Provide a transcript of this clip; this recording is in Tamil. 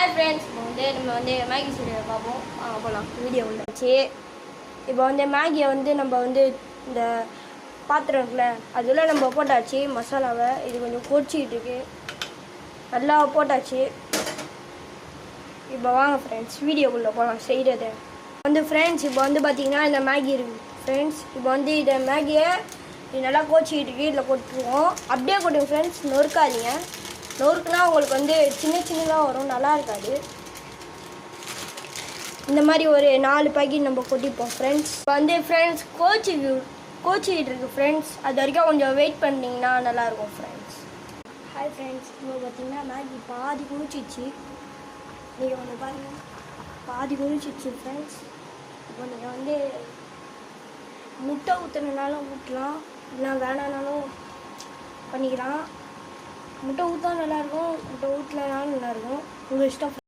ஹாய் ஃப்ரெண்ட்ஸ், நம்ம மேகி சீரியல் பார்ப்போம். போகலாம் வீடியோ உள்ளாச்சு. இப்போ மேகியை நம்ம இந்த பாத்திரம் இருக்குல்ல, அதில் நம்ம போட்டாச்சு மசாலாவை. இது கொஞ்சம் கொதிச்சிக்கிட்டு இருக்கு, நல்லா போட்டாச்சு. இப்போ வாங்க ஃப்ரெண்ட்ஸ் வீடியோக்குள்ளே போகலாம் செய்கிறது. ஃப்ரெண்ட்ஸ் இப்போ பார்த்தீங்கன்னா இந்த மேகி இருக்குது ஃப்ரெண்ட்ஸ். இப்போ இந்த மேகியை இது நல்லா கோச்சிக்கிட்டு இருக்கு, இதில் கொட்டுருவோம். அப்படியே கொட்டுங்க ஃப்ரெண்ட்ஸ், நொறுக்காதீங்க. நொறுக்குனா உங்களுக்கு சின்ன சின்னதாக வரும், நல்லா இருக்காது. இந்த மாதிரி ஒரு 4 பாக்கெட் நம்ம கொட்டிப்போம் ஃப்ரெண்ட்ஸ். இப்போ ஃப்ரெண்ட்ஸ் கோச்சிக்கிட்டு இருக்கு ஃப்ரெண்ட்ஸ். அது வரைக்கும் கொஞ்சம் வெயிட் பண்ணிங்கன்னா நல்லாயிருக்கும் ஃப்ரெண்ட்ஸ். ஹாய் ஃப்ரெண்ட்ஸ், இப்போ பார்த்தீங்கன்னா மேகி பாதி குளிச்சிச்சு. நீங்கள் கொஞ்சம் பாருங்கள், பாதி குளிச்சிச்சு ஃப்ரெண்ட்ஸ். இப்போ நீங்கள் முட்டை ஊற்றுனாலும் ஊற்றலாம், இல்லை வேணானாலும் பண்ணிக்கலாம். முட்டை ஊற்றா நல்லாயிருக்கும், முட்டை ஊற்றலனாலும் நல்லாயிருக்கும், உங்கள் இஷ்டம்.